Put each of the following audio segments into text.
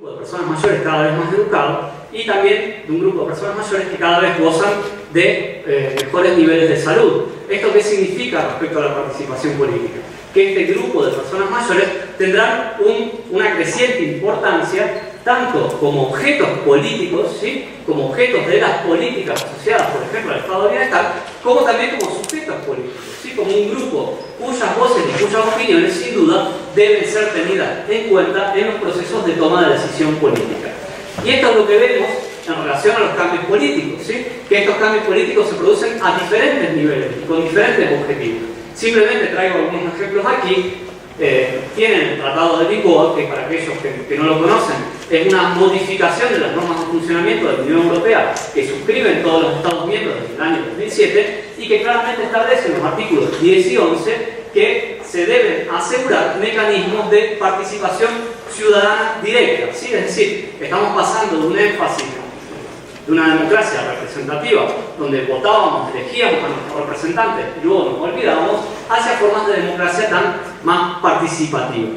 grupo de personas mayores cada vez más educado y también de un grupo de personas mayores que cada vez gozan de mejores niveles de salud. ¿Esto qué significa respecto a la participación política? Que este grupo de personas mayores tendrán una creciente importancia tanto como objetos políticos, ¿sí? Como objetos de las políticas asociadas, por ejemplo, al estado de bienestar, como también como sujetos políticos, ¿sí? Como un grupo cuyas voces y cuyas opiniones, sin duda, deben ser tenidas en cuenta en los procesos de toma de decisión política. Y esto es lo que vemos en relación a los cambios políticos, ¿sí? Que estos cambios políticos se producen a diferentes niveles y con diferentes objetivos. Simplemente traigo algunos ejemplos aquí. Tienen el Tratado de Lisboa, que para aquellos que no lo conocen, es una modificación de las normas de funcionamiento de la Unión Europea que suscriben todos los Estados miembros desde el año 2007 y que claramente establece en los artículos 10 y 11 que se deben asegurar mecanismos de participación ciudadana directa, ¿sí? Es decir, estamos pasando de un énfasis de una democracia representativa donde votábamos, elegíamos a nuestros representantes y luego nos olvidábamos, hacia formas de democracia más participativa.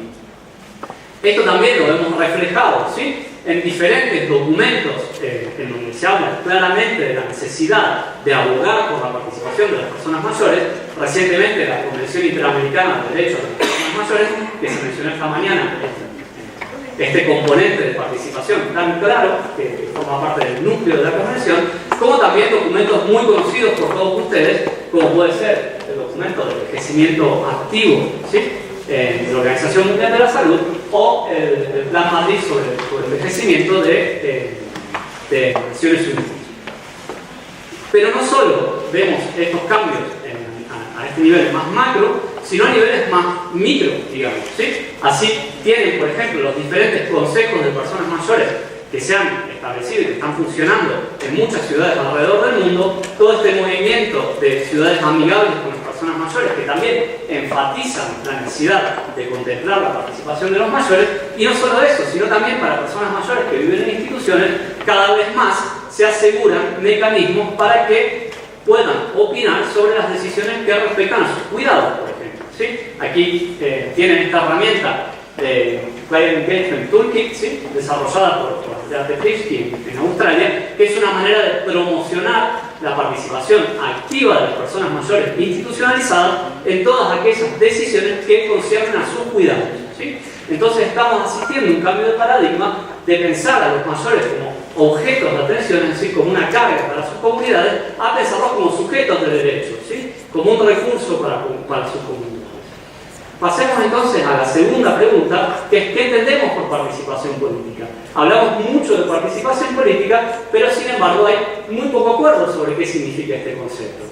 Esto también lo hemos reflejado, ¿sí? En diferentes documentos en donde se habla claramente de la necesidad de abogar por la participación de las personas mayores. Recientemente la Convención Interamericana de Derechos de las Personas Mayores, que se mencionó esta mañana, este componente de participación tan claro, que forma parte del núcleo de la Convención, como también documentos muy conocidos por todos ustedes, como puede ser el documento de envejecimiento activo, ¿sí? De la Organización Mundial de la Salud, o el Plan Madrid sobre el envejecimiento de Naciones Unidas. Pero no solo vemos estos cambios a este nivel más macro, sino a niveles más micro, digamos, ¿sí? Así tienen, por ejemplo, los diferentes consejos de personas mayores que se han establecido y que están funcionando en muchas ciudades alrededor del mundo, todo este movimiento de ciudades amigables con las personas mayores que también enfatizan la necesidad de contemplar la participación de los mayores, y no solo eso, sino también para personas mayores que viven en instituciones, cada vez más se aseguran mecanismos para que puedan opinar sobre las decisiones que respectan a sus cuidados, por ejemplo, ¿sí? Aquí tienen esta herramienta de Client Engagement Toolkit, ¿sí? Desarrollada por Beate Pripsky en Australia, que es una manera de promocionar la participación activa de las personas mayores institucionalizadas en todas aquellas decisiones que conciernen a sus cuidados, ¿sí? Entonces estamos asistiendo a un cambio de paradigma de pensar a los mayores como objetos de atención, es decir, como una carga para sus comunidades, a pensarlos como sujetos de derechos, ¿sí? Como un recurso para sus comunidades. Pasemos entonces a la segunda pregunta, que es ¿qué entendemos por participación política? Hablamos mucho de participación política, pero sin embargo hay muy poco acuerdo sobre qué significa este concepto.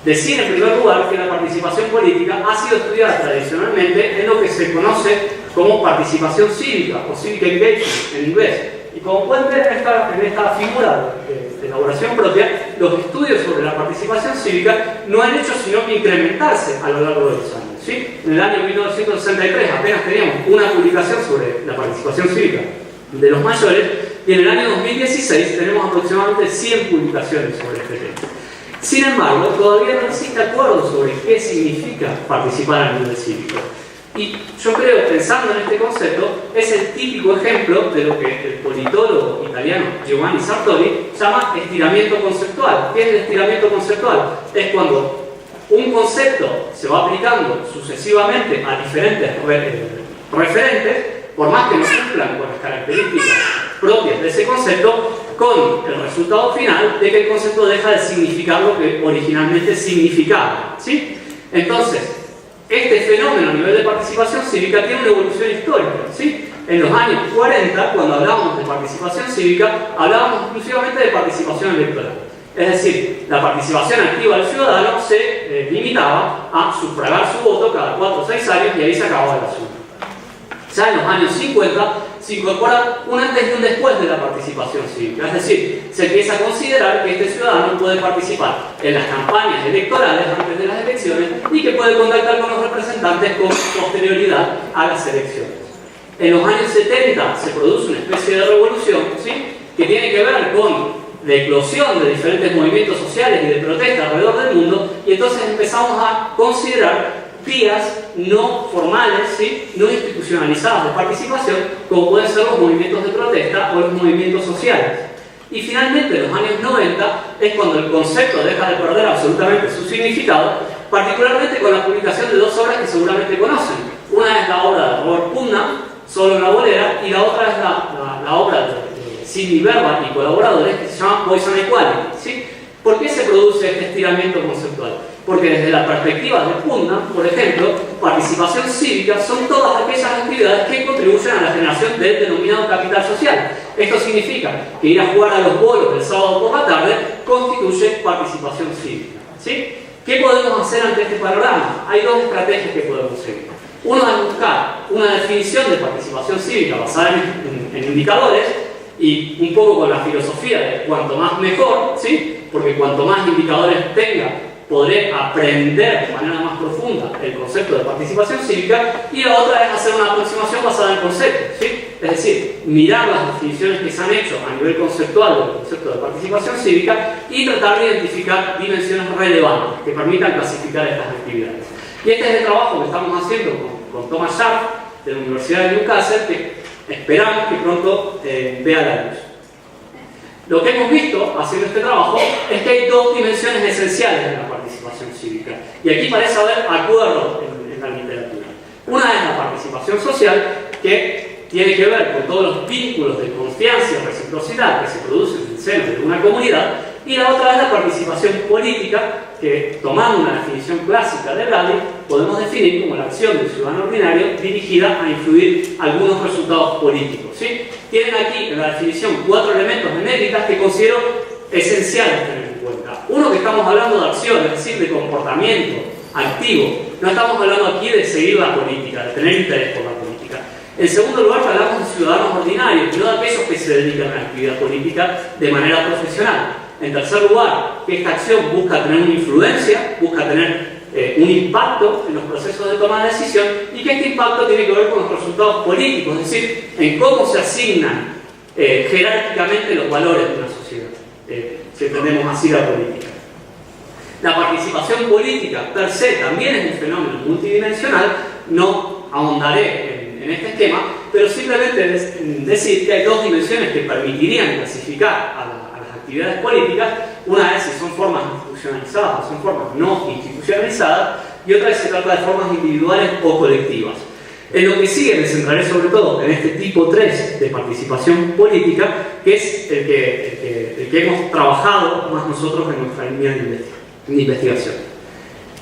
Decir en primer lugar que la participación política ha sido estudiada tradicionalmente en lo que se conoce como participación cívica o civic engagement en inglés. Y como pueden ver en esta figura de elaboración propia, los estudios sobre la participación cívica no han hecho sino que incrementarse a lo largo de los años, ¿sí? En el año 1963 apenas teníamos una publicación sobre la participación cívica de los mayores, y en el año 2016 tenemos aproximadamente 100 publicaciones sobre este tema. Sin embargo, todavía no existe acuerdo sobre qué significa participar a nivel cívico. Y yo creo, pensando en este concepto, es el típico ejemplo de lo que el politólogo italiano Giovanni Sartori llama estiramiento conceptual. ¿Qué es el estiramiento conceptual? Es cuando un concepto se va aplicando sucesivamente a diferentes referentes, por más que no cumplan con las características propias de ese concepto, con el resultado final de que el concepto deja de significar lo que originalmente significaba, ¿sí? Entonces, este fenómeno a nivel de participación cívica tiene una evolución histórica, ¿sí? En los años 40, cuando hablábamos de participación cívica, hablábamos exclusivamente de participación electoral. Es decir, la participación activa del ciudadano se limitaba a sufragar su voto cada 4 o 6 años y ahí se acababa el asunto. Ya en los años 50 se incorpora un antes y un después de la participación cívica. Es decir, se empieza a considerar que este ciudadano puede participar en las campañas electorales antes de las elecciones y que puede contactar con los representantes con posterioridad a las elecciones. En los años 70 se produce una especie de revolución, ¿sí? Que tiene que ver con la eclosión de diferentes movimientos sociales y de protesta alrededor del mundo, y entonces empezamos a considerar vías no formales, ¿sí? No institucionalizadas de participación, como pueden ser los movimientos de protesta o los movimientos sociales. Y finalmente, en los años 90, es cuando el concepto deja de perder absolutamente su significado, particularmente con la publicación de dos obras que seguramente conocen. Una es la obra de Robert Putnam, Solo en la bolera, y la otra es la obra de Sidney Verba y colaboradores, que se llama Poison Equality, ¿sí? ¿Por qué se produce este estiramiento conceptual? Porque desde la perspectiva de Putnam, por ejemplo, participación cívica son todas aquellas actividades que contribuyen a la generación del denominado capital social. Esto significa que ir a jugar a los bolos el sábado por la tarde constituye participación cívica, ¿sí? ¿Qué podemos hacer ante este panorama? Hay dos estrategias que podemos seguir. Uno es buscar una definición de participación cívica basada en indicadores y un poco con la filosofía de cuanto más mejor, ¿sí? Porque cuanto más indicadores tenga, podré aprender de manera más profunda el concepto de participación cívica, y la otra es hacer una aproximación basada en conceptos, ¿sí? Es decir, mirar las definiciones que se han hecho a nivel conceptual del concepto de participación cívica y tratar de identificar dimensiones relevantes que permitan clasificar estas actividades. Y este es el trabajo que estamos haciendo con Thomas Sharp de la Universidad de Newcastle, que esperamos que pronto vea la luz. Lo que hemos visto haciendo este trabajo es que hay dos dimensiones esenciales de la participación cívica, y aquí parece haber acuerdo en la literatura. Una es la participación social, que tiene que ver con todos los vínculos de confianza y reciprocidad que se producen en el seno de una comunidad, y la otra es la participación política, que, tomando una definición clásica de Bradley, podemos definir como la acción del ciudadano ordinario dirigida a influir algunos resultados políticos, ¿sí? Tienen aquí en la definición 4 elementos de métricas que considero esenciales tener en cuenta. Uno, que estamos hablando de acción, es decir, de comportamiento activo. No estamos hablando aquí de seguir la política, de tener interés por la política. En segundo lugar, hablamos de ciudadanos ordinarios, no de aquellos que se dedican a la actividad política de manera profesional. En tercer lugar, que esta acción busca tener una influencia, busca tener un impacto en los procesos de toma de decisión, y que este impacto tiene que ver con los resultados políticos, es decir, en cómo se asignan jerárquicamente los valores de una sociedad, si entendemos así la política. La participación política per se también es un fenómeno multidimensional. No ahondaré en este esquema, pero simplemente decir que hay dos dimensiones que permitirían clasificar a las actividades políticas. Una es si son formas institucionalizadas o son formas no institucionalizadas, y otra es si se trata de formas individuales o colectivas. En lo que sigue me centraré sobre todo en este tipo 3 de participación política, que es el que hemos trabajado más nosotros en nuestra línea de investigación.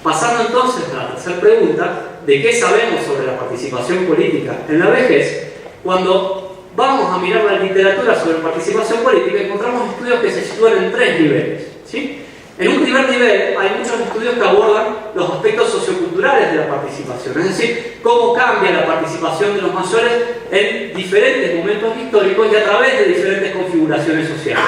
Pasando entonces a la tercera pregunta, ¿de qué sabemos sobre la participación política en la vejez? Cuando vamos a mirar la literatura sobre participación política, encontramos estudios que se sitúan en 3 niveles, ¿sí? En un primer nivel hay muchos estudios que abordan los aspectos socioculturales de la participación, es decir, cómo cambia la participación de los mayores en diferentes momentos históricos y a través de diferentes configuraciones sociales.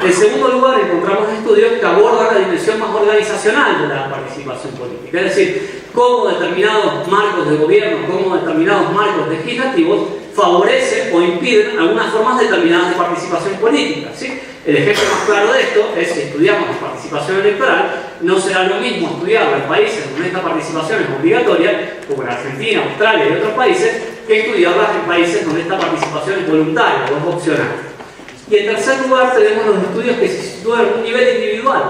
En segundo lugar, encontramos estudios que abordan la dimensión más organizacional de la participación política, es decir, cómo determinados marcos de gobierno, cómo determinados marcos legislativos favorecen o impiden algunas formas determinadas de participación política, ¿sí? El ejemplo más claro de esto es, si estudiamos la participación electoral, no será lo mismo estudiarla en países donde esta participación es obligatoria, como en Argentina, Australia y otros países, que estudiarla en países donde esta participación es voluntaria o es opcional. Y en tercer lugar tenemos los estudios que se sitúan en un nivel individual.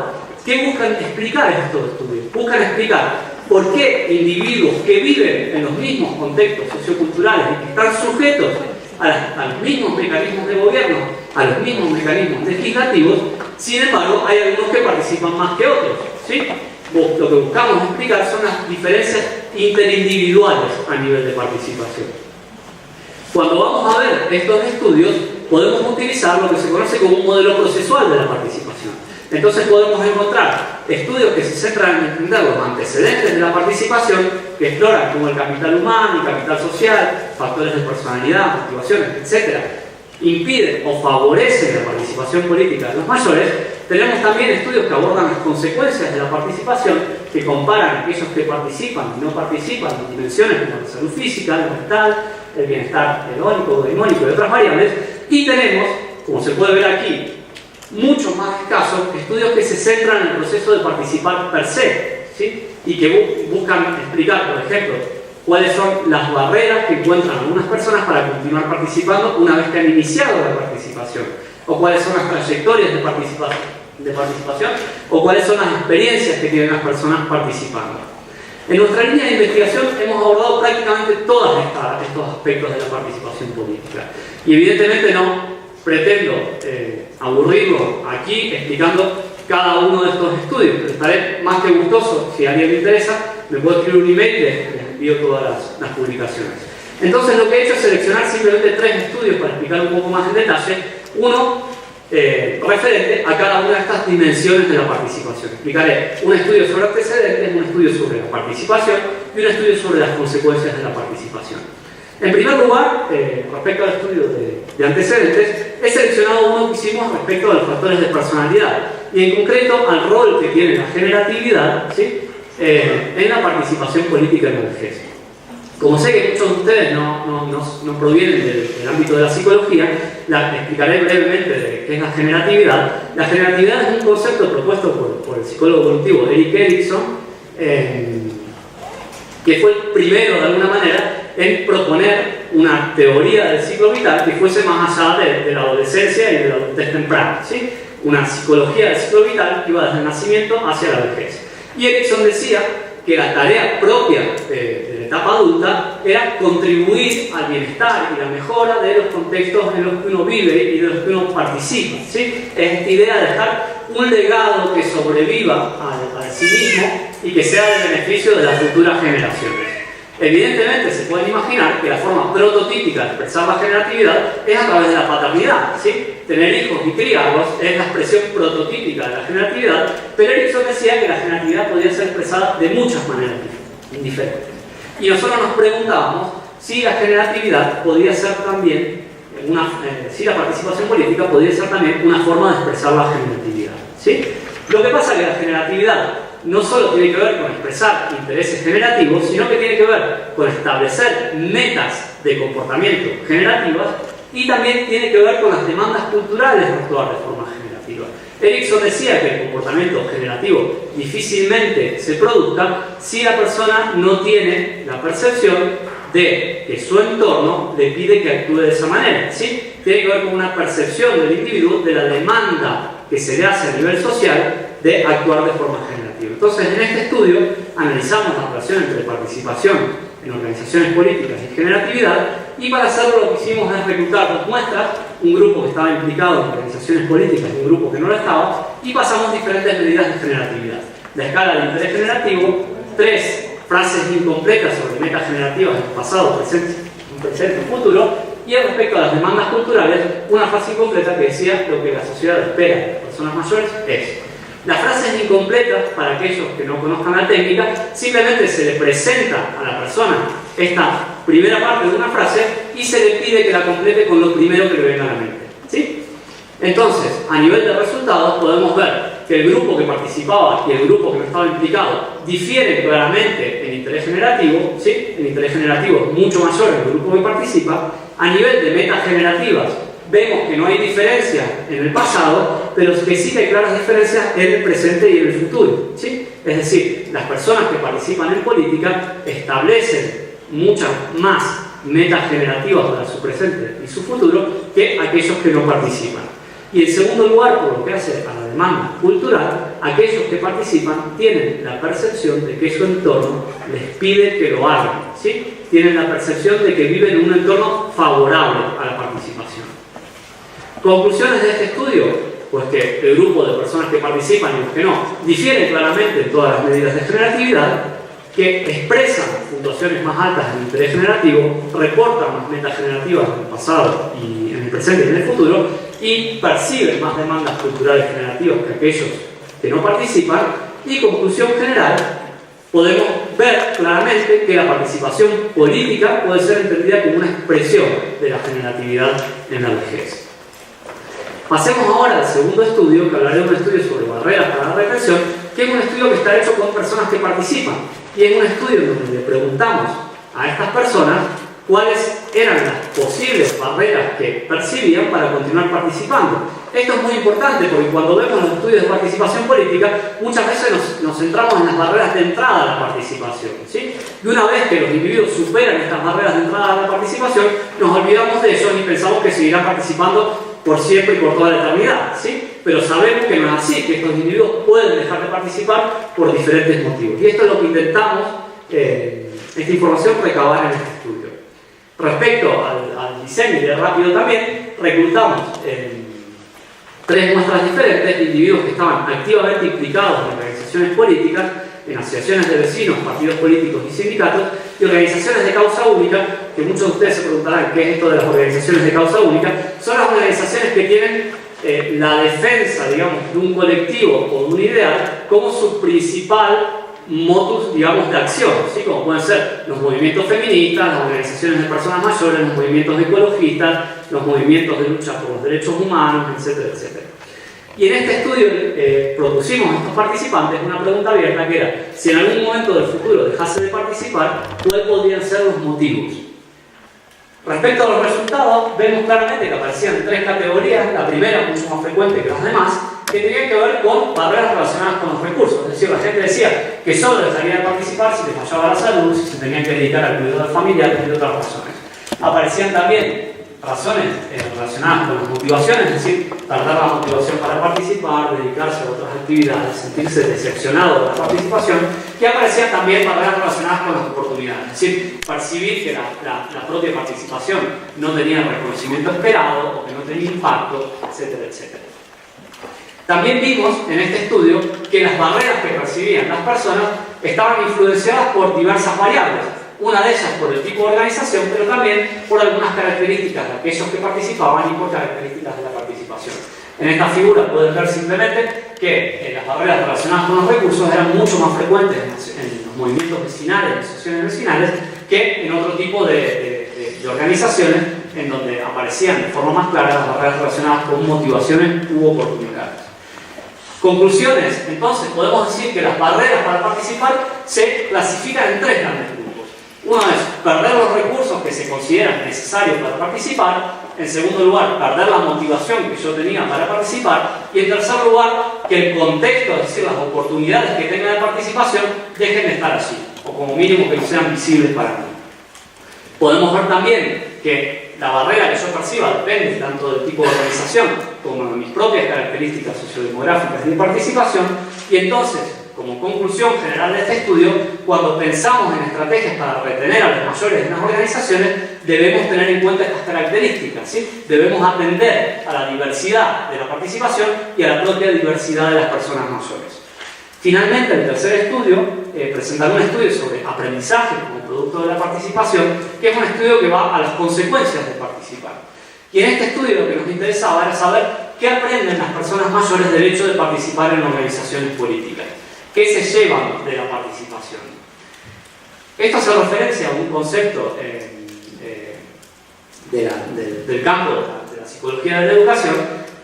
¿Qué buscan explicar estos estudios? Buscan explicar por qué individuos que viven en los mismos contextos socioculturales y que están sujetos a los mismos mecanismos de gobierno, a los mismos mecanismos legislativos, sin embargo hay algunos que participan más que otros, ¿sí? Lo que buscamos explicar son las diferencias interindividuales a nivel de participación. Cuando vamos a ver estos estudios, podemos utilizar lo que se conoce como un modelo procesual de la participación. Entonces podemos encontrar estudios que se centran en entender los antecedentes de la participación, que exploran cómo el capital humano, el capital social, factores de personalidad, motivaciones, etc., impiden o favorecen la participación política de los mayores. Tenemos también estudios que abordan las consecuencias de la participación, que comparan aquellos que participan y no participan en dimensiones como la salud física, el mental, el bienestar hedónico, daimónico y otras variables. Y tenemos, como se puede ver aquí, mucho más escasos estudios que se centran en el proceso de participar per se. ¿sí? Y que buscan explicar, por ejemplo, cuáles son las barreras que encuentran algunas personas para continuar participando una vez que han iniciado la participación, o cuáles son las trayectorias de participación, o cuáles son las experiencias que tienen las personas participando. En nuestra línea de investigación hemos abordado prácticamente todos estos aspectos de la participación política. Y evidentemente no pretendo aburrirlo aquí explicando cada uno de estos estudios, pero estaré más que gustoso, si a alguien le interesa, me puede escribir un email y les envío todas las publicaciones. Entonces lo que he hecho es seleccionar simplemente 3 estudios para explicar un poco más en detalle. Uno referente a cada una de estas dimensiones de la participación. Explicaré un estudio sobre antecedentes, un estudio sobre la participación y un estudio sobre las consecuencias de la participación. En primer lugar, respecto al estudio de antecedentes, he seleccionado uno que hicimos respecto a los factores de personalidad y en concreto al rol que tiene la generatividad, ¿sí?, en la participación política en la vejez. Como sé que muchos de ustedes no provienen del ámbito de la psicología, explicaré brevemente de qué es la generatividad. La generatividad es un concepto propuesto por el psicólogo cognitivo Erik Erikson, que fue el primero de alguna manera en proponer una teoría del ciclo vital que fuese más allá de la adolescencia y de la adultez temprana, ¿sí? Una psicología del ciclo vital que iba desde el nacimiento hacia la vejez. Y Erikson decía que la tarea propia de la etapa adulta era contribuir al bienestar y la mejora de los contextos en los que uno vive y de los que uno participa, ¿sí? Es esta idea de dejar un legado que sobreviva a sí mismo y que sea de beneficio de las futuras generaciones. Evidentemente se pueden imaginar que la forma prototípica de expresar la generatividad es a través de la paternidad, ¿sí? Tener hijos y criarlos es la expresión prototípica de la generatividad, pero Erikson decía que la generatividad podía ser expresada de muchas maneras diferentes. Y nosotros nos preguntábamos si la generatividad podía ser también, si la participación política podía ser también una forma de expresar la generatividad, ¿sí? Lo que pasa es que la generatividad no solo tiene que ver con expresar intereses generativos, sino que tiene que ver con establecer metas de comportamiento generativas y también tiene que ver con las demandas culturales de actuar de forma generativa. Erikson decía que el comportamiento generativo difícilmente se produzca si la persona no tiene la percepción de que su entorno le pide que actúe de esa manera, ¿sí? Tiene que ver con una percepción del individuo de la demanda que se le hace a nivel social de actuar de forma generativa. Entonces, en este estudio analizamos la relación entre participación en organizaciones políticas y generatividad, y para hacerlo lo que hicimos es reclutar 2 muestras, un grupo que estaba implicado en organizaciones políticas y un grupo que no lo estaba, y pasamos diferentes medidas de generatividad. La escala de interés generativo, 3 frases incompletas sobre metas generativas en pasado, presente y futuro, y respecto a las demandas culturales, una frase incompleta que decía lo que la sociedad espera de las personas mayores es. Las frases incompletas, para aquellos que no conozcan la técnica, simplemente se le presenta a la persona esta primera parte de una frase y se le pide que la complete con lo primero que le venga a la mente, ¿sí? Entonces, a nivel de resultados, podemos ver que el grupo que participaba y el grupo que no estaba implicado difieren claramente en interés generativo, ¿sí? El interés generativo es mucho mayor en el grupo que participa. A nivel de metas generativas, vemos que no hay diferencia en el pasado, pero que sí que hay claras diferencias en el presente y en el futuro, ¿sí? Es decir, las personas que participan en política establecen muchas más metas generativas para su presente y su futuro que aquellos que no participan. Y en segundo lugar, por lo que hace a la demanda cultural, aquellos que participan tienen la percepción de que su entorno les pide que lo hagan, ¿sí? Tienen la percepción de que viven en un entorno favorable a la participación. Conclusiones de este estudio, pues que el grupo de personas que participan y los que no difieren claramente en todas las medidas de generatividad, que expresan puntuaciones más altas en el interés generativo, reportan más metas generativas en el pasado y en el presente y en el futuro, y perciben más demandas culturales generativas que aquellos que no participan. Y conclusión general, podemos ver claramente que la participación política puede ser entendida como una expresión de la generatividad en la vejez. Pasemos ahora al segundo estudio, que hablaré de un estudio sobre barreras para la represión, que es un estudio que está hecho con personas que participan. Y es un estudio en donde le preguntamos a estas personas cuáles eran las posibles barreras que percibían para continuar participando. Esto es muy importante porque cuando vemos los estudios de participación política, muchas veces nos centramos en las barreras de entrada a la participación, ¿sí? Y una vez que los individuos superan estas barreras de entrada a la participación, nos olvidamos de ellos y pensamos que seguirán participando por siempre y por toda la eternidad, ¿sí? Pero sabemos que no es así, que estos individuos pueden dejar de participar por diferentes motivos. Y esto es lo que intentamos, esta información, recabar en este estudio. Respecto al diseño, y de rápido también, reclutamos 3 muestras diferentes de individuos que estaban activamente implicados en organizaciones políticas, en asociaciones de vecinos, partidos políticos y sindicatos, y organizaciones de causa única, que muchos de ustedes se preguntarán qué es esto de las organizaciones de causa única. Son las organizaciones que tienen la defensa, digamos, de un colectivo o de un ideal como su principal motus, digamos, de acción, ¿sí? Como pueden ser los movimientos feministas, las organizaciones de personas mayores, los movimientos ecologistas, los movimientos de lucha por los derechos humanos, etcétera, etcétera. Y en este estudio propusimos a estos participantes una pregunta abierta que era: si en algún momento del futuro dejase de participar, ¿cuáles podrían ser los motivos? Respecto a los resultados, vemos claramente que aparecían 3 categorías. La primera, mucho más frecuente que las demás, que tenían que ver con barreras relacionadas con los recursos. Es decir, la gente decía que solo dejaría de participar si les fallaba la salud, si se tenían que dedicar al cuidado de familiares y otras razones. Aparecían también razones relacionadas con las motivaciones, es decir, tardar la motivación para participar, dedicarse a otras actividades, sentirse decepcionado de la participación, y aparecían también barreras relacionadas con las oportunidades, es decir, percibir que la propia participación no tenía el reconocimiento esperado o que no tenía impacto, etcétera, etcétera. También vimos en este estudio que las barreras que percibían las personas estaban influenciadas por diversas variables. Una de ellas por el tipo de organización, pero también por algunas características de aquellos que participaban y por características de la participación. En esta figura pueden ver simplemente que las barreras relacionadas con los recursos eran mucho más frecuentes en los movimientos vecinales, en asociaciones vecinales, que en otro tipo de organizaciones en donde aparecían de forma más clara las barreras relacionadas con motivaciones u oportunidades. Conclusiones. Entonces, podemos decir que las barreras para participar se clasifican en 3 grandes grupos. Uno es perder los recursos que se consideran necesarios para participar. En segundo lugar, perder la motivación que yo tenía para participar. Y en tercer lugar, que el contexto, es decir, las oportunidades que tenga de participación, dejen de estar allí, o como mínimo que no sean visibles para mí. Podemos ver también que la barrera que yo perciba depende tanto del tipo de organización como de mis propias características sociodemográficas de participación. Y entonces, como conclusión general de este estudio, cuando pensamos en estrategias para retener a los mayores en las organizaciones, debemos tener en cuenta estas características, ¿sí? Debemos atender a la diversidad de la participación y a la propia diversidad de las personas mayores. Finalmente, el tercer estudio presentará un estudio sobre aprendizaje como producto de la participación, que es un estudio que va a las consecuencias de participar. Y en este estudio lo que nos interesaba era saber qué aprenden las personas mayores del hecho de participar en organizaciones políticas, qué se llevan de la participación. Esto hace referencia a un concepto del campo de la psicología de la educación,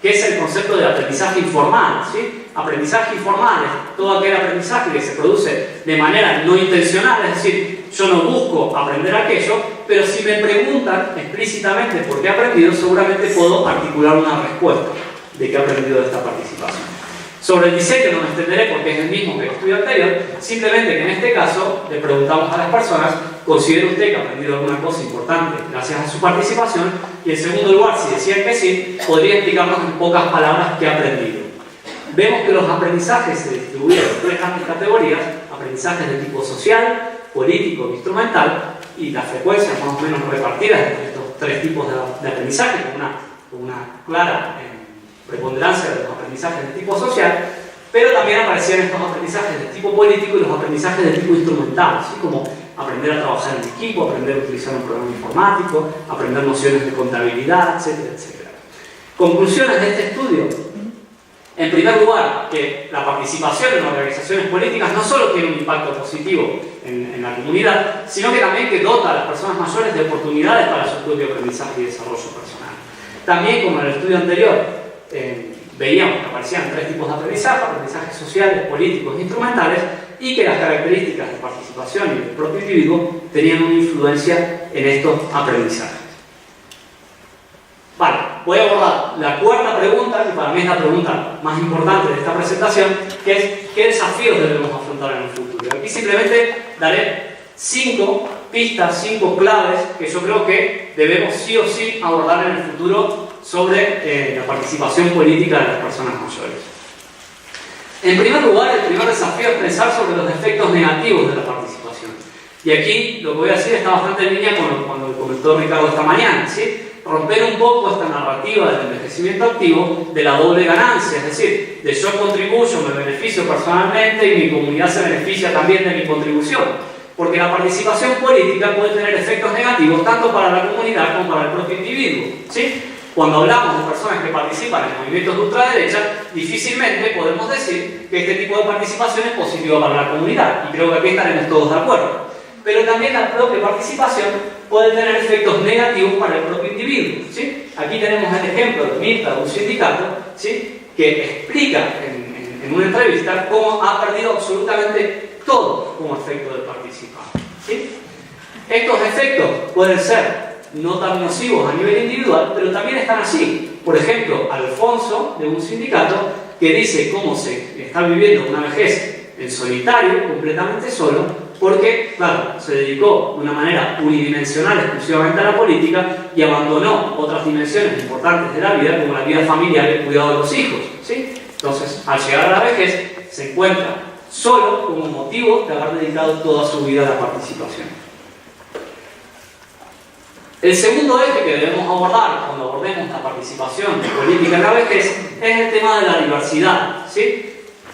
que es el concepto del aprendizaje informal, ¿sí? Aprendizaje informal es todo aquel aprendizaje que se produce de manera no intencional, es decir, yo no busco aprender aquello, pero si me preguntan explícitamente por qué he aprendido, seguramente puedo articular una respuesta de qué he aprendido de esta participación. Sobre el diseño no me extenderé porque es el mismo que el estudio anterior, simplemente que en este caso le preguntamos a las personas: ¿considera usted que ha aprendido alguna cosa importante gracias a su participación? Y en segundo lugar, si decían que sí, podría explicarnos en pocas palabras qué ha aprendido. Vemos que los aprendizajes se distribuyen en 3 grandes categorías: aprendizajes de tipo social, político e instrumental, y las frecuencias más o menos repartidas entre estos 3 tipos de aprendizaje, con una clara preponderancia de los aprendizajes de tipo social, pero también aparecían estos aprendizajes de tipo político y los aprendizajes de tipo instrumental, así como aprender a trabajar en equipo, aprender a utilizar un programa informático, aprender nociones de contabilidad, etcétera, etcétera. Conclusiones de este estudio. En primer lugar, que la participación en organizaciones políticas no solo tiene un impacto positivo en la comunidad, sino que también que dota a las personas mayores de oportunidades para su propio aprendizaje y desarrollo personal. También, como en el estudio anterior, veíamos que aparecían 3 tipos de aprendizaje: aprendizajes sociales, políticos e instrumentales, y que las características de participación y del propio individuo tenían una influencia en estos aprendizajes. voy a abordar la cuarta pregunta, que para mí es la pregunta más importante de esta presentación, que es ¿qué desafíos debemos afrontar en el futuro? Aquí simplemente daré 5 pistas, 5 claves que yo creo que debemos sí o sí abordar en el futuro sobre la participación política de las personas mayores. En primer lugar, el primer desafío es pensar sobre los efectos negativos de la participación. Y aquí lo que voy a decir está bastante en línea con lo que comentó Ricardo esta mañana, ¿sí? Romper un poco esta narrativa del envejecimiento activo, de la doble ganancia, es decir, de yo contribuyo, me beneficio personalmente y mi comunidad se beneficia también de mi contribución. Porque la participación política puede tener efectos negativos tanto para la comunidad como para el propio individuo, ¿sí? Cuando hablamos de personas que participan en movimientos de ultraderecha, difícilmente podemos decir que este tipo de participación es positiva para la comunidad, y creo que aquí estaremos todos de acuerdo. Pero también la propia participación puede tener efectos negativos para el propio individuo, ¿sí? Aquí tenemos el ejemplo de Mirta, de un sindicato, ¿sí? Que explica en una entrevista cómo ha perdido absolutamente todo como efecto de participar, ¿sí? Estos efectos pueden ser no tan nocivos a nivel individual, pero también están así. Por ejemplo, Alfonso, de un sindicato, que dice cómo se está viviendo una vejez en solitario, completamente solo, porque, claro, se dedicó de una manera unidimensional exclusivamente a la política y abandonó otras dimensiones importantes de la vida, como la vida familiar y el cuidado de los hijos, ¿sí? Entonces, al llegar a la vejez, se encuentra solo como motivo de haber dedicado toda su vida a la participación. El segundo eje que debemos abordar cuando abordemos la participación política en la vejez es el tema de la diversidad, ¿sí?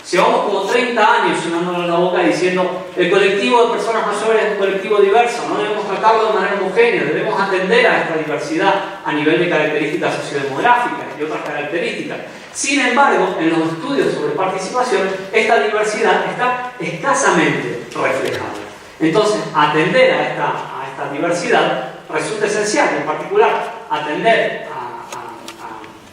Llevamos como 30 años llenándonos la boca diciendo el colectivo de personas mayores es un colectivo diverso, no debemos tratarlo de manera homogénea, debemos atender a esta diversidad a nivel de características sociodemográficas y otras características. Sin embargo, en los estudios sobre participación, esta diversidad está escasamente reflejada. Entonces, atender a esta diversidad resulta esencial, en particular, atender a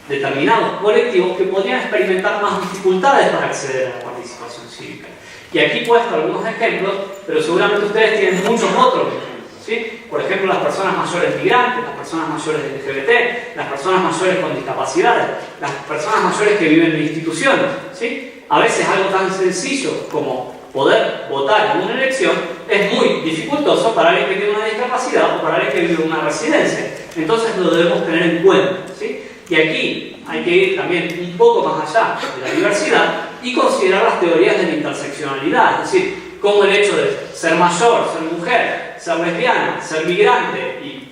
determinados colectivos que podrían experimentar más dificultades para acceder a la participación cívica. Y aquí he puesto algunos ejemplos, pero seguramente ustedes tienen muchos otros ejemplos, ¿sí? Por ejemplo, las personas mayores migrantes, las personas mayores LGBT, las personas mayores con discapacidades, las personas mayores que viven en instituciones, ¿sí? A veces algo tan sencillo como poder votar en una elección es muy dificultoso para alguien que tiene una discapacidad o para alguien que vive en una residencia. Entonces lo debemos tener en cuenta, ¿sí? Y aquí hay que ir también un poco más allá de la diversidad y considerar las teorías de la interseccionalidad, es decir, cómo el hecho de ser mayor, ser mujer, ser lesbiana, ser migrante y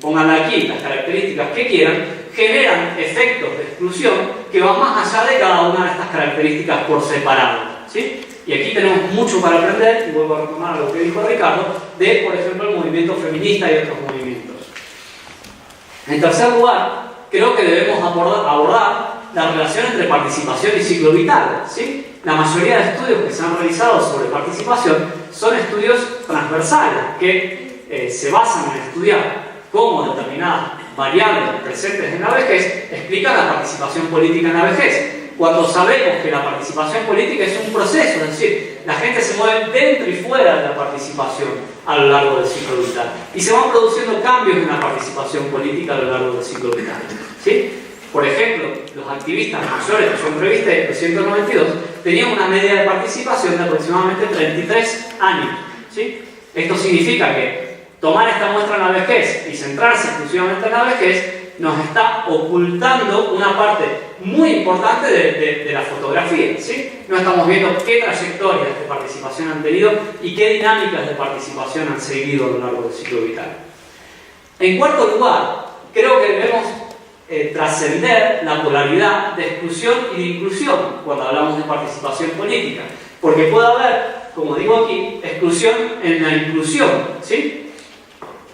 pónganle aquí las características que quieran, generan efectos de exclusión que van más allá de cada una de estas características por separado, ¿sí? Y aquí tenemos mucho para aprender, y vuelvo a retomar lo que dijo Ricardo, de, por ejemplo, el movimiento feminista y otros movimientos. En tercer lugar, creo que debemos abordar la relación entre participación y ciclo vital, ¿sí? La mayoría de estudios que se han realizado sobre participación son estudios transversales que se basan en estudiar cómo determinadas variables presentes en la vejez explican la participación política en la vejez. Cuando sabemos que la participación política es un proceso, es decir, la gente se mueve dentro y fuera de la participación a lo largo del ciclo vital. Y se van produciendo cambios en la participación política a lo largo del ciclo vital, ¿sí? Por ejemplo, los activistas mayores que yo entrevisté en 1992 tenían una media de participación de aproximadamente 33 años, ¿sí? Esto significa que tomar esta muestra en la vejez y centrarse exclusivamente en la vejez nos está ocultando una parte muy importante de la fotografía, ¿sí? No estamos viendo qué trayectorias de participación han tenido y qué dinámicas de participación han seguido a lo largo del ciclo vital. En cuarto lugar, creo que debemos trascender la polaridad de exclusión y de inclusión cuando hablamos de participación política, porque puede haber, como digo aquí, exclusión en la inclusión, ¿sí?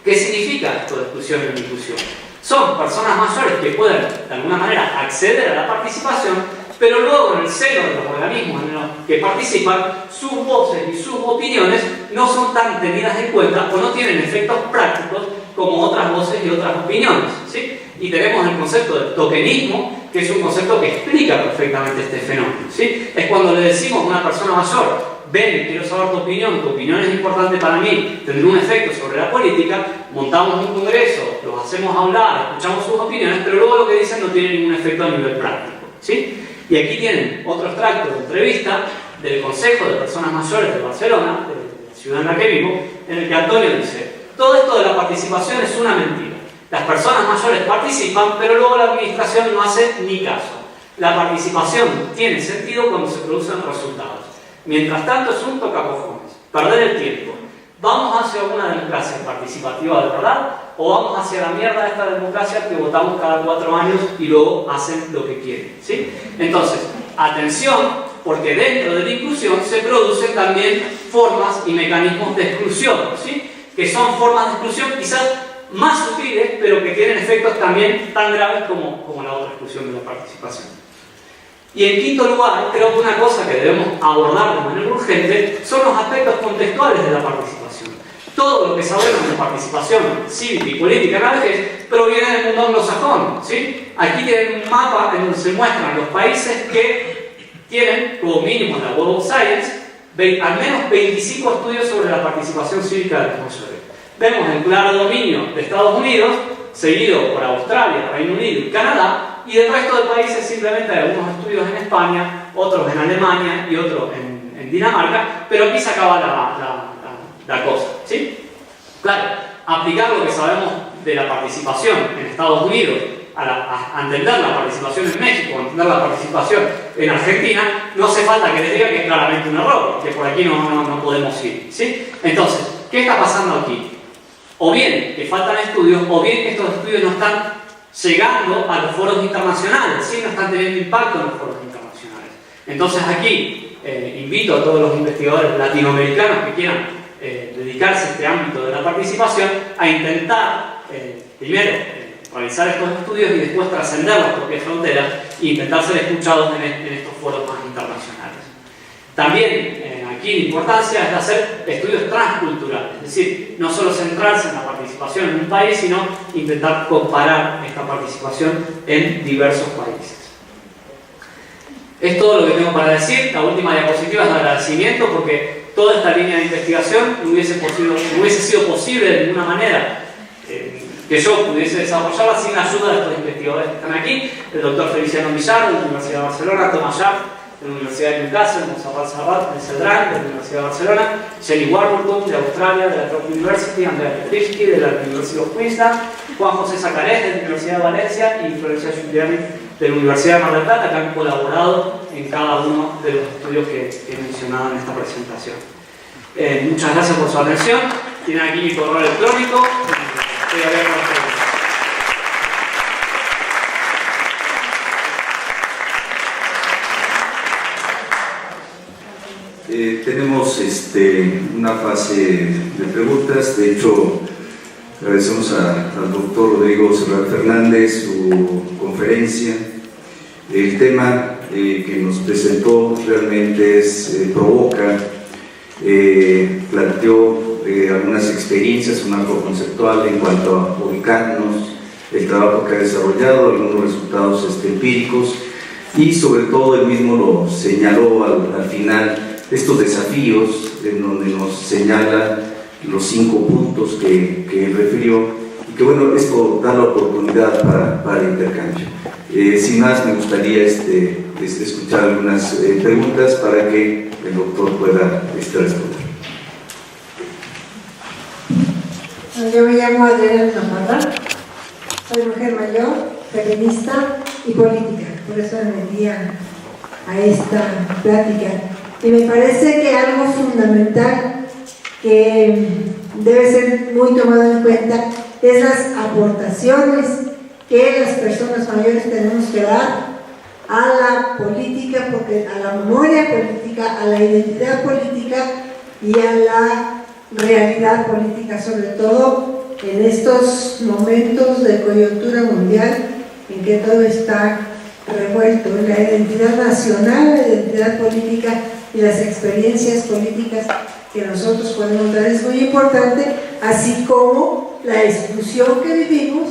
¿Qué significa esto de exclusión en la inclusión? Son personas mayores que pueden, de alguna manera, acceder a la participación, pero luego en el seno de los organismos en los que participan, sus voces y sus opiniones no son tan tenidas en cuenta o no tienen efectos prácticos como otras voces y otras opiniones, ¿sí? Y tenemos el concepto del tokenismo, que es un concepto que explica perfectamente este fenómeno, ¿sí? Es cuando le decimos a una persona mayor: ven, quiero saber tu opinión es importante para mí, tendrá un efecto sobre la política, montamos un congreso los hacemos hablar, escuchamos sus opiniones, pero luego lo que dicen no tiene ningún efecto a nivel práctico, ¿sí? Y aquí tienen otro extracto de entrevista del Consejo de Personas Mayores de Barcelona, de la ciudad en la que vivo, en el que Antonio dice: todo esto de la participación es una mentira. Las personas mayores participan, pero luego la administración no hace ni caso. La participación tiene sentido cuando se producen resultados. Mientras tanto es un tocacojones, perder el tiempo. ¿Vamos hacia una democracia participativa de verdad o vamos hacia la mierda de esta democracia que votamos cada 4 años y luego hacen lo que quieren? ¿Sí? Entonces, atención, porque dentro de la inclusión se producen también formas y mecanismos de exclusión, ¿sí? Que son formas de exclusión quizás más sutiles, pero que tienen efectos también tan graves como la otra exclusión de la participación. Y en quinto lugar, creo que una cosa que debemos abordar de manera urgente son los aspectos contextuales de la participación. Todo lo que sabemos de participación cívica y política en la vejez proviene del mundo anglosajón, ¿sí? Aquí tienen un mapa en donde se muestran los países que tienen, como mínimo en la World of Science, al menos 25 estudios sobre la participación cívica de los mayores. Vemos el claro dominio de Estados Unidos, seguido por Australia, Reino Unido y Canadá, y del resto de países simplemente hay algunos estudios en España, otros en Alemania y otros en Dinamarca, pero aquí se acaba la cosa, ¿sí? Claro, aplicar lo que sabemos de la participación en Estados Unidos a entender la participación en México, a entender la participación en Argentina, no hace falta que les diga que es claramente un error, que por aquí no podemos ir, ¿sí? Entonces, ¿qué está pasando aquí? O bien que faltan estudios, o bien que estos estudios no están llegando a los foros internacionales, ¿sí? No están teniendo impacto en los foros internacionales. Entonces aquí invito a todos los investigadores latinoamericanos que quieran dedicarse a este ámbito de la participación a intentar, primero, realizar estos estudios y después trascender las propias fronteras e intentar ser escuchados en estos foros más internacionales. También aquí la importancia es de hacer estudios transculturales, es decir, no solo centrarse en la participación en un país, sino intentar comparar esta participación en diversos países. Es todo lo que tengo para decir. La última diapositiva es de agradecimiento porque toda esta línea de investigación no hubiese sido posible de ninguna manera que yo pudiese desarrollarla sin la ayuda de estos investigadores que están aquí: el doctor Feliciano Millar de la Universidad de Barcelona, Thomas Sharp de la Universidad de Newcastle, Montserrat Serrat de CEDRAN de la Universidad de Barcelona, Jenny Warburton de Australia, de la Truk University, Andrea Petriski de la University of Queensland, Juan José Sacarés de la Universidad de Valencia y Florencia Giuliani de la Universidad de Mar del Plata, que han colaborado en cada uno de los estudios que he mencionado en esta presentación. Muchas gracias por su atención. Tienen aquí mi correo electrónico. Estoy abierto a ustedes. Tenemos una fase de preguntas. De hecho, agradecemos al doctor Rodrigo Serrat Fernández su conferencia. El tema que nos presentó realmente provoca, planteó algunas experiencias, un marco conceptual en cuanto a ubicarnos, el trabajo que ha desarrollado, algunos resultados empíricos, y sobre todo él mismo lo señaló al final, estos desafíos en donde nos señala los 5 puntos que él refirió, y que bueno, esto da la oportunidad para el intercambio. Sin más, me gustaría escuchar algunas preguntas para que el doctor pueda responder. Yo me llamo Adriana Zaparra, soy mujer mayor, feminista y política, por eso me metí a esta plática. Y me parece que algo fundamental que debe ser muy tomado en cuenta es las aportaciones que las personas mayores tenemos que dar a la política, porque a la memoria política, a la identidad política y a la realidad política, sobre todo en estos momentos de coyuntura mundial en que todo está revuelto. La identidad nacional, la identidad política y las experiencias políticas que nosotros podemos dar es muy importante, así como la exclusión que vivimos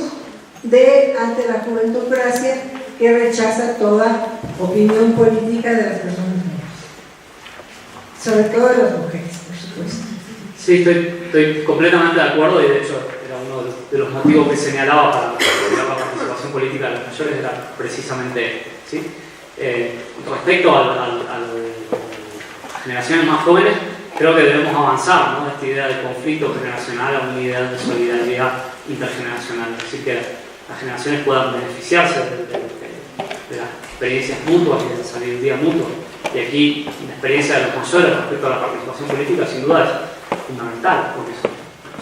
ante la juventucracia, que rechaza toda opinión política de las personas mayores, sobre todo de las mujeres, por supuesto. Sí, estoy completamente de acuerdo, y de hecho era uno de de los motivos que señalaba para lograr la participación política de los mayores era precisamente, ¿sí? Respecto a las generaciones más jóvenes, creo que debemos avanzar, ¿no?, de esta idea de conflicto generacional a una idea de solidaridad intergeneracional, es decir, que las generaciones puedan beneficiarse de las experiencias mutuas y de la sabiduría mutua. Y aquí la experiencia de los mayores respecto a la participación política sin duda es fundamental, porque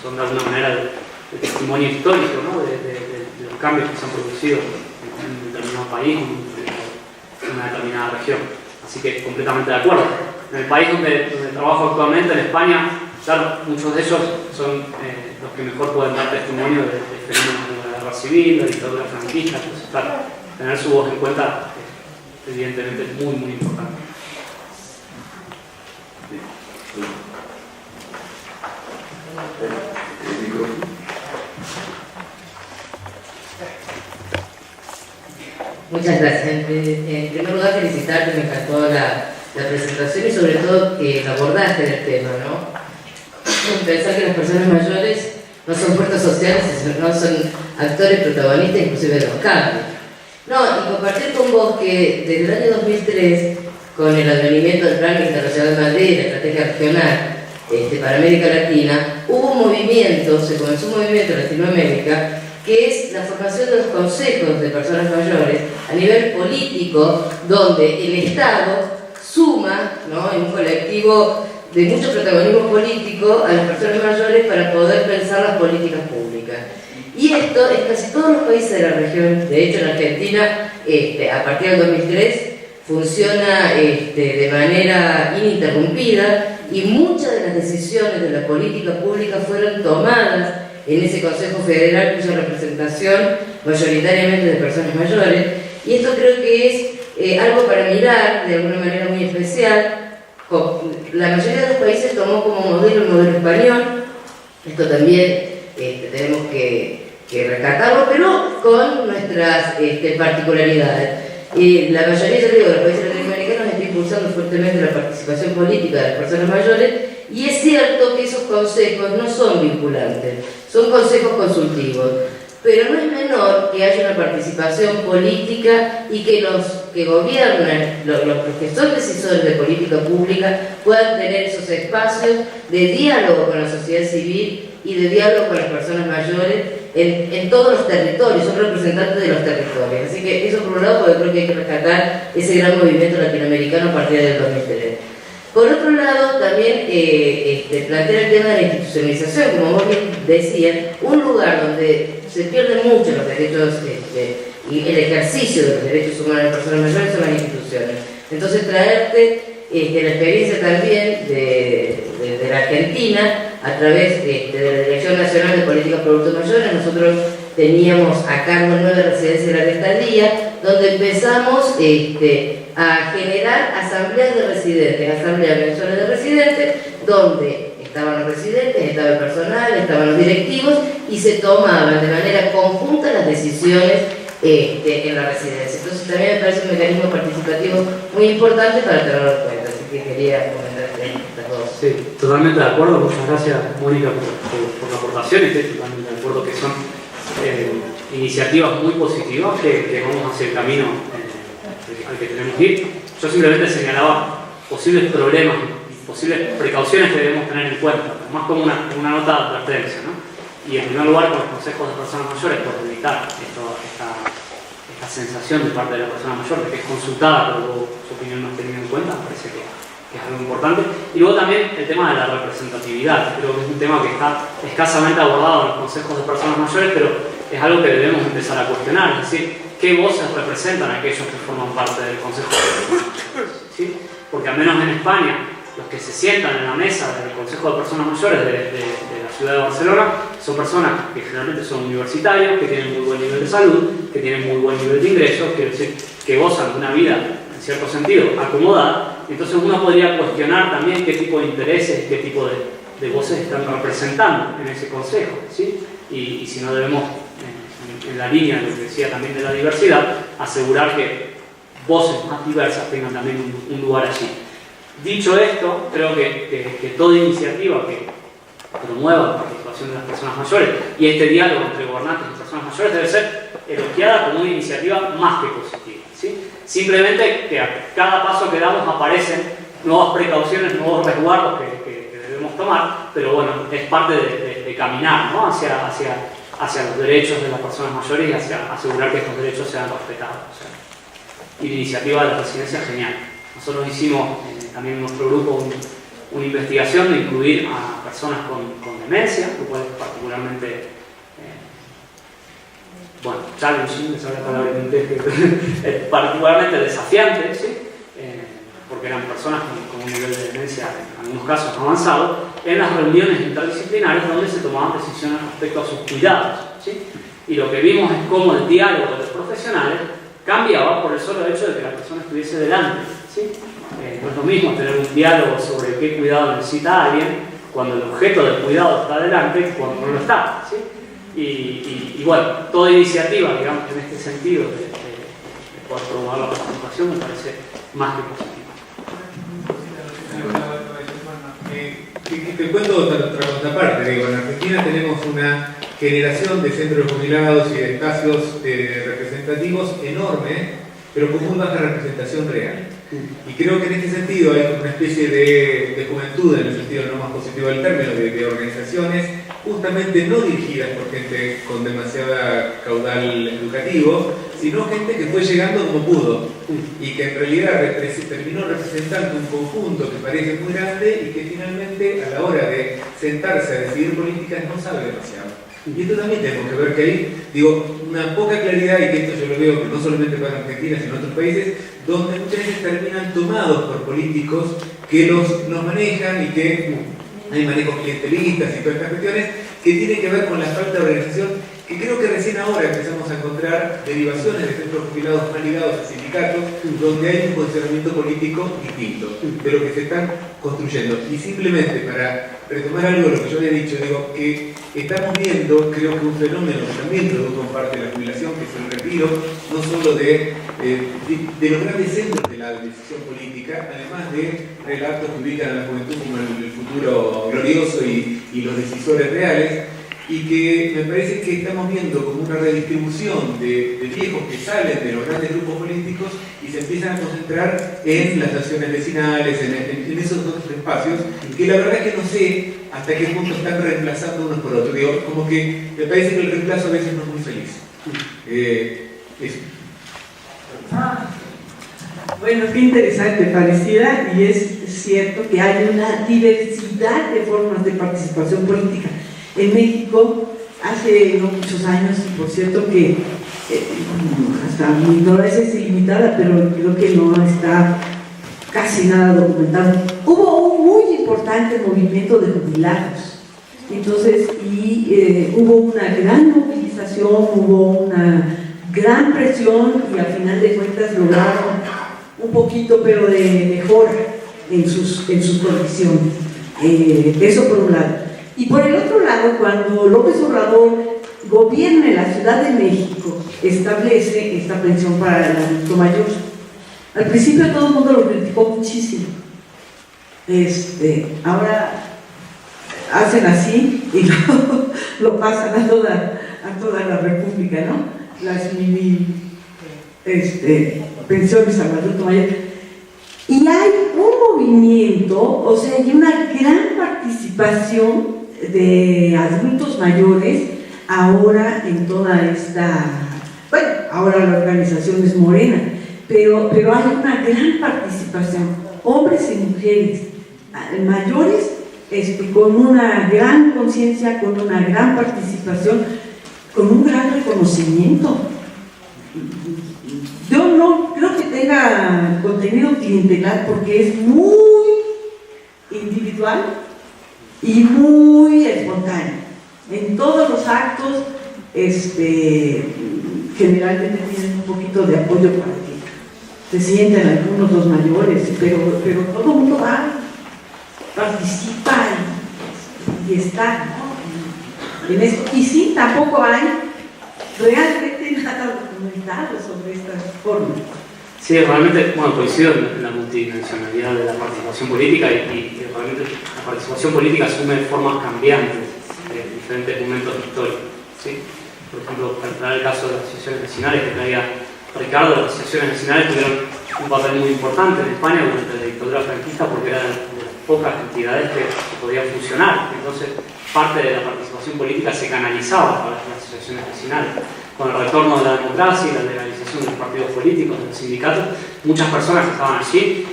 son de alguna manera el testimonio histórico, ¿no?, de los cambios que se han producido en un determinado país, en una determinada región. Así que completamente de acuerdo. En el país donde trabajo actualmente, en España, claro, muchos de ellos son los que mejor pueden dar testimonio de fenómenos de la guerra civil, de la dictadura franquista. Entonces, claro, tener su voz en cuenta es evidentemente muy, muy importante. Muchas gracias. En primer lugar, felicitarte, me encantó la presentación y sobre todo que el abordaje del tema, ¿no? Pensar que las personas mayores no son puertas sociales, no son actores protagonistas inclusive de los cambios. No, y compartir con vos que desde el año 2003, con el advenimiento del Plan Internacional de Madrid, la estrategia regional para América Latina, hubo un movimiento, se comenzó un movimiento en Latinoamérica, que es la formación de los consejos de personas mayores a nivel político, donde el Estado suma, ¿no?, en un colectivo de mucho protagonismo político a las personas mayores para poder pensar las políticas públicas. Y esto en casi todos los países de la región. De hecho, en Argentina, a partir del 2003, funciona de manera ininterrumpida y muchas de las decisiones de la política pública fueron tomadas en ese Consejo Federal, cuya representación mayoritariamente de personas mayores. Y esto creo que es algo para mirar de alguna manera muy especial. La mayoría de los países tomó como modelo el modelo español. Esto también tenemos que rescatarlo, pero con nuestras particularidades. La mayoría, yo digo, de los países latinoamericanos está impulsando fuertemente la participación política de las personas mayores, y es cierto que esos consejos no son vinculantes, son consejos consultivos, pero no es menor que haya una participación política y que los que gobiernan, los que son decisores de política pública, puedan tener esos espacios de diálogo con la sociedad civil y de diálogo con las personas mayores en todos los territorios, son representantes de los territorios. Así que eso por un lado, porque creo que hay que rescatar ese gran movimiento latinoamericano a partir del 2003. Por otro lado, también plantear el tema de la institucionalización, como vos bien decías, un lugar donde se pierden mucho los derechos y el ejercicio de los derechos humanos de las personas mayores son las instituciones. Entonces, traerte la experiencia también de la Argentina a través de la Dirección Nacional de Políticas por Adultos Mayores. Nosotros teníamos a cargo 9 residencias de la estadía, donde empezamos a generar asambleas de residentes, asambleas mensuales de residentes, donde estaban los residentes, estaba el personal, estaban los directivos, y se tomaban de manera conjunta las decisiones en la residencia. Entonces también me parece un mecanismo participativo muy importante para tenerlo en cuenta, así que quería comentarte estas dos. Sí, totalmente de acuerdo. Muchas gracias, Mónica, por la aportación. Estoy totalmente de acuerdo que son iniciativas muy positivas que vamos hacia el camino al que tenemos que ir. Yo simplemente señalaba posibles problemas y posibles precauciones que debemos tener en cuenta, más como una nota de advertencia, ¿no? Y en primer lugar, con los consejos de personas mayores, por evitar esta sensación de parte de la persona mayor de que es consultada, pero luego su opinión no es tenida en cuenta. Me parece que es algo importante. Y luego también el tema de la representatividad. Creo que es un tema que está escasamente abordado en los consejos de personas mayores, pero es algo que debemos empezar a cuestionar. Es decir, ¿qué voces representan a aquellos que forman parte del Consejo de Personas Mayores? ¿Sí? Porque al menos en España, los que se sientan en la mesa del Consejo de Personas Mayores de la ciudad de Barcelona son personas que generalmente son universitarios, que tienen muy buen nivel de salud, que tienen muy buen nivel de ingresos, quiero decir, que gozan de una vida, en cierto sentido, acomodada. Entonces uno podría cuestionar también qué tipo de intereses, qué tipo de voces están representando en ese consejo, ¿sí? Y si no debemos, en la línea de lo que decía también de la diversidad, asegurar que voces más diversas tengan también un lugar allí. Dicho esto, creo que toda iniciativa que promueva la participación participación de las personas mayores. Y este diálogo entre gobernantes y personas mayores debe ser elogiada como una iniciativa más que positiva, ¿sí? Simplemente que a cada paso que damos aparecen nuevas precauciones, nuevos resguardos que debemos tomar, pero bueno, es parte de caminar, ¿no? hacia los derechos de las personas mayores y hacia asegurar que estos derechos sean respetados. O sea, y la iniciativa de la residencia es genial. Nosotros hicimos también en nuestro grupo una investigación de incluir a personas con demencia, lo cual es particularmente challenging, esa es la palabra en inglés, particularmente desafiante, ¿sí? Porque eran personas con un nivel de demencia, en algunos casos avanzado, en las reuniones interdisciplinarias donde se tomaban decisiones respecto a sus cuidados, ¿sí? Y lo que vimos es cómo el diálogo de los profesionales cambiaba por el solo hecho de que la persona estuviese delante, ¿sí? No es lo mismo tener un diálogo sobre qué cuidado necesita alguien cuando el objeto del cuidado está delante que cuando no lo está, ¿sí? Y bueno, toda iniciativa, digamos, en este sentido de poder promover la participación me parece más que positiva. Te cuento otra contraparte. Digo, en Argentina tenemos una generación de centros jubilados y de espacios representativos enorme, pero con muy baja representación real. Y creo que en este sentido hay como una especie de juventud, en el sentido no más positivo del término, de organizaciones justamente no dirigidas por gente con demasiada caudal educativo, sino gente que fue llegando como pudo y que en realidad terminó representando un conjunto que parece muy grande y que finalmente a la hora de sentarse a decidir políticas no sabe demasiado. Y esto también tenemos que ver que hay, una poca claridad, y que esto yo lo veo que no solamente para Argentina, sino en otros países, donde muchas veces terminan tomados por políticos que los manejan y que hay manejos clientelistas y todas estas cuestiones que tienen que ver con la falta de organización, que creo que recién ahora empezamos a encontrar derivaciones de centros jubilados más ligados a sindicatos, donde hay un posicionamiento político distinto de lo que se están construyendo. Y simplemente para retomar algo de lo que yo había dicho, que estamos viendo, creo que un fenómeno que también produjo en parte la jubilación, que es el retiro, no solo de los grandes centros de la decisión política, además de relatos que ubican a la juventud como el futuro glorioso y los decisores reales, y que me parece que estamos viendo como una redistribución de viejos que salen de los grandes grupos políticos y se empiezan a concentrar en las acciones vecinales, en esos otros espacios, que la verdad es que no sé hasta qué punto están reemplazando unos por otros. Como que me parece que el reemplazo a veces no es muy feliz. Eso. Bueno, qué interesante pareciera, y es cierto que hay una diversidad de formas de participación política. En México, hace no muchos años, y por cierto que hasta mi ignorancia es ilimitada, pero creo que no está casi nada documentado, hubo un muy importante movimiento de jubilados. Entonces, hubo una gran movilización, hubo una gran presión y al final de cuentas lograron un poquito, pero de mejora en sus condiciones. Eso por un lado. Y por el otro lado, cuando López Obrador gobierna en la Ciudad de México, establece esta pensión para el adulto mayor. Al principio todo el mundo lo criticó muchísimo. Ahora hacen así y lo pasan a toda la República, ¿no? Las pensiones al adulto mayor. Y hay un movimiento, o sea, hay una gran participación de adultos mayores ahora en toda esta, bueno, ahora la organización es Morena, pero hay una gran participación, hombres y mujeres, mayores, con una gran conciencia, con una gran participación, con un gran reconocimiento. Yo no creo que tenga contenido clientelar porque es muy individual y muy espontáneo. En todos los actos, generalmente tienen un poquito de apoyo para que se sienten algunos los mayores, pero todo el mundo va, participa y está, ¿no? En esto. Y sí, tampoco hay realmente nada documentado sobre estas formas. Sí, realmente, coincido en la multidimensionalidad de la participación política y realmente la participación política asume formas cambiantes, diferentes momentos históricos, ¿sí? Por ejemplo, para traer el caso de las asociaciones vecinales que traía Ricardo, las asociaciones vecinales tuvieron un papel muy importante en España durante la dictadura franquista porque eran de las pocas entidades que podían funcionar. Entonces, parte de la participación política se canalizaba a través de las asociaciones vecinales. Con el retorno de la democracia y la legalización de los partidos políticos, de los sindicatos, muchas personas que estaban allí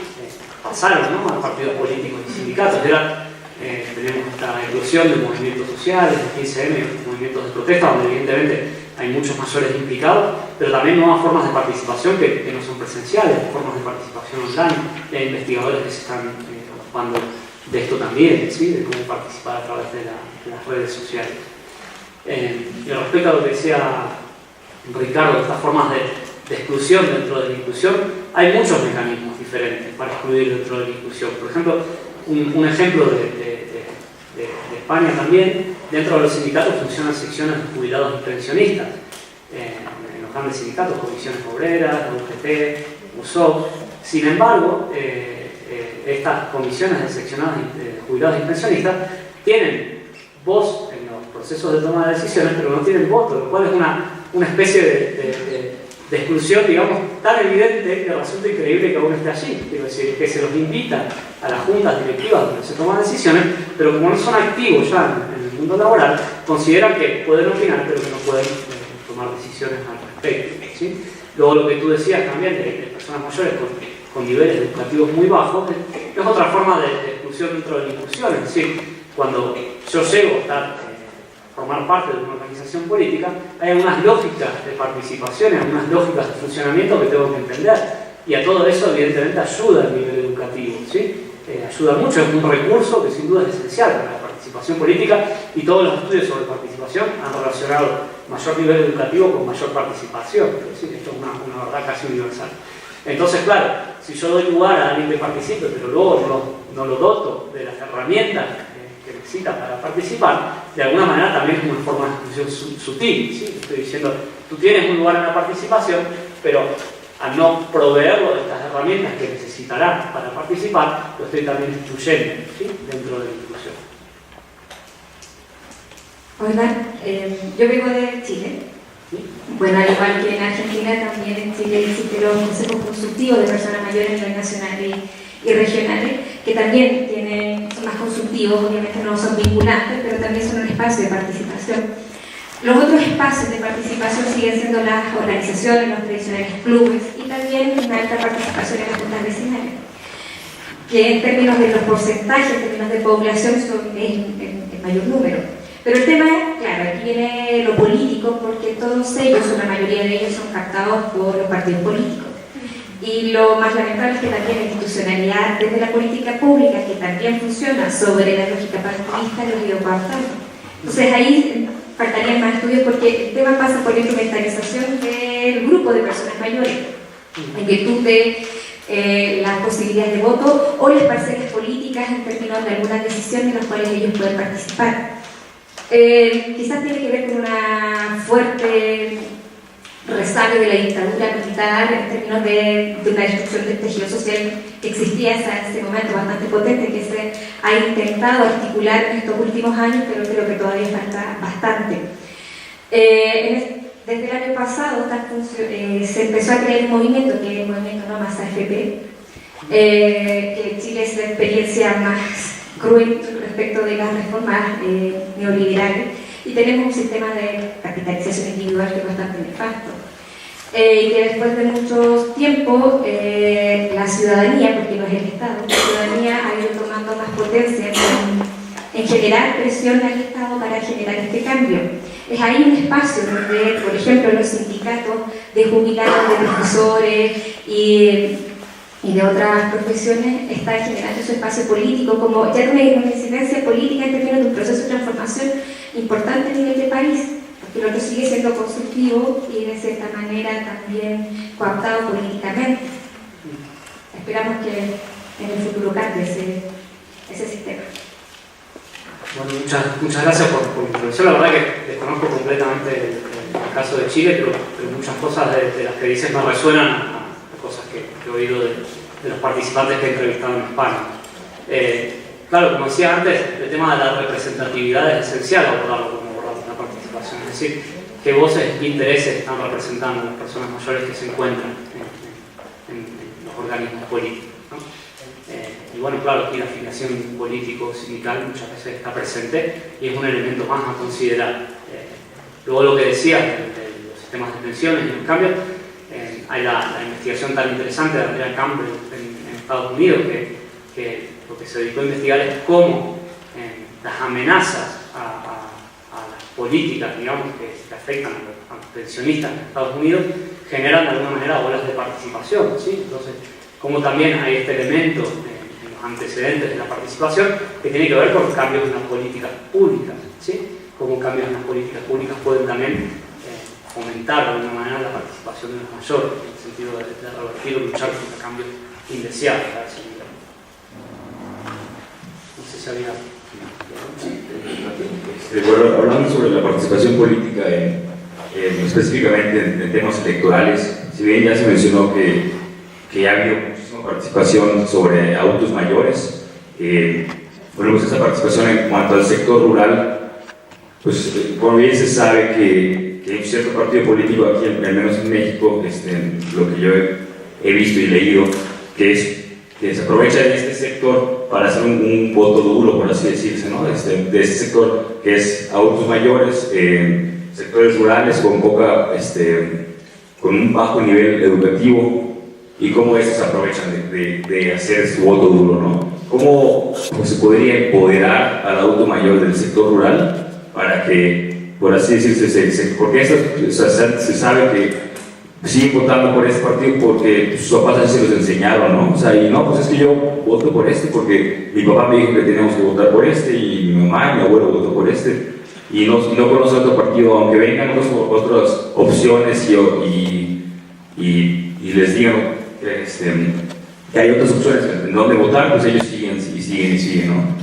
pasaron, ¿no?, a partidos políticos y sindicatos. Tenemos esta eclosión de movimientos sociales, de 15M, movimientos de protesta, donde evidentemente hay muchos mayores implicados, pero también nuevas formas de participación que no son presenciales, formas de participación online. Hay investigadores que se están ocupando de esto también, ¿sí?, de cómo participar a través de las redes sociales. Y respecto a lo que decía Ricardo, de estas formas de exclusión dentro de la inclusión, hay muchos mecanismos diferentes para excluir dentro de la inclusión. Por ejemplo, un ejemplo de España también, dentro de los sindicatos funcionan secciones de jubilados y pensionistas. En los grandes sindicatos, comisiones obreras, la UGT, USOP. Sin embargo, estas comisiones de seccionados de jubilados y pensionistas tienen voz en los procesos de toma de decisiones, pero no tienen voto, lo cual es una especie de exclusión, digamos, tan evidente que resulta increíble que aún esté allí. Quiero decir, que se los invita a las juntas directivas donde se toman decisiones, pero como no son activos ya en el mundo laboral, consideran que pueden opinar, pero que no pueden tomar decisiones al respecto, ¿sí? Luego, lo que tú decías también de personas mayores con niveles educativos muy bajos, es otra forma de exclusión dentro de la inclusión. Es decir, cuando yo llego a formar parte de una organización política, hay algunas lógicas de participación, algunas lógicas de funcionamiento que tengo que entender. Y a todo eso, evidentemente, ayuda el nivel educativo, ¿sí? Ayuda mucho, es un recurso que sin duda es esencial para la participación política, y todos los estudios sobre participación han relacionado mayor nivel educativo con mayor participación. Es decir, esto es una verdad casi universal. Entonces, claro, si yo doy lugar a alguien que participe, pero luego no lo doto de las herramientas que necesita para participar, de alguna manera también es una forma de exclusión sutil, ¿sí? Estoy diciendo, tú tienes un lugar en la participación, pero al no proveerlo de estas herramientas que necesitará para participar, lo estoy también excluyendo, ¿sí?, dentro de la inclusión. Hola, yo vengo de Chile. Bueno, al igual que en Argentina, también en Chile existen los consejos consultivos de personas mayores a nivel nacional y regionales, que también son más consultivos, obviamente no son vinculantes, pero también son un espacio de participación. Los otros espacios de participación siguen siendo las organizaciones, los tradicionales clubes, y también una alta participación en las juntas vecinales, que en términos de los porcentajes, en términos de población, son el mayor número. Pero el tema, claro, aquí viene lo político, porque todos ellos, o la mayoría de ellos, son captados por los partidos políticos. Y lo más lamentable es que también la institucionalidad desde la política pública, que también funciona sobre la lógica partidista, los ha ido coartando. Entonces ahí faltarían más estudios, porque el tema pasa por la instrumentalización del grupo de personas mayores, en virtud de las posibilidades de voto o las parcelas políticas en términos de algunas decisiones en las cuales ellos pueden participar. Quizás tiene que ver con una fuerte rezago de la dictadura militar en términos de una destrucción del tejido social que existía hasta ese momento bastante potente, que se ha intentado articular en estos últimos años, pero creo que todavía falta bastante. Desde el año pasado se empezó a crear un movimiento, que es el movimiento No Más AFP, que en Chile es la experiencia más cruel respecto de las reformas neoliberales, y tenemos un sistema de capitalización individual que es bastante nefasto. Y que después de mucho tiempo la ciudadanía, porque no es el Estado, la ciudadanía ha ido tomando más potencia en generar presión al Estado para generar este cambio. Es ahí un espacio donde, por ejemplo, los sindicatos de jubilados, de profesores y de otras profesiones están generando su espacio político, como ya una incidencia política en términos de un proceso de transformación importante a nivel de país, porque lo que sigue siendo constructivo y de cierta manera también coaptado políticamente. Esperamos que en el futuro cambie ese sistema. Bueno, muchas gracias por la introducción. La verdad que desconozco completamente el caso de Chile, pero muchas cosas de las que dices me resuenan a cosas que he oído de los participantes que he entrevistado en España. Claro, como decía antes, el tema de la representatividad es esencial abordarlo decir, qué voces e intereses están representando las personas mayores que se encuentran en los organismos políticos, ¿no? Y bueno, claro, aquí la afiliación político-sindical muchas veces está presente y es un elemento más a considerar. Luego lo que decía de los sistemas de pensiones y los cambios, hay la investigación tan interesante de Andrea Campbell en Estados Unidos que lo que se dedicó a investigar es cómo las amenazas a las políticas, digamos, que afectan a los pensionistas en Estados Unidos generan de alguna manera olas de participación, ¿sí? Entonces, como también hay este elemento en los antecedentes de la participación que tiene que ver con cambios en las políticas públicas, ¿sí? Cómo cambios en las políticas públicas pueden también fomentar de alguna manera la participación de los mayores, en el sentido de revertir o luchar contra cambios indeseados a ese nivel. No sé si había... Bueno, hablando sobre la participación política, específicamente en temas electorales, si bien ya se mencionó que ha habido muchísima participación sobre adultos mayores, bueno, pues esa participación en cuanto al sector rural, pues por bien se sabe que hay un cierto partido político aquí, al menos en México, lo que yo he visto y leído, que se aprovecha de este sector para hacer un voto duro, por así decirse, ¿no? De ese sector que es adultos mayores, sectores rurales con con un bajo nivel educativo, y cómo estos se aprovechan de hacer su voto duro, ¿no? ¿Cómo pues, se podría empoderar al adulto mayor del sector rural para que, por así decirse, porque se sabe que siguen votando por este partido porque sus papás así se los enseñaron, ¿no? O sea, y no, pues es que yo voto por este porque mi papá me dijo que teníamos que votar por este, y mi mamá y mi abuelo votó por este, y no conoce otro partido, aunque vengan otras opciones y les digan que hay otras opciones en donde votar, pues ellos siguen, ¿no?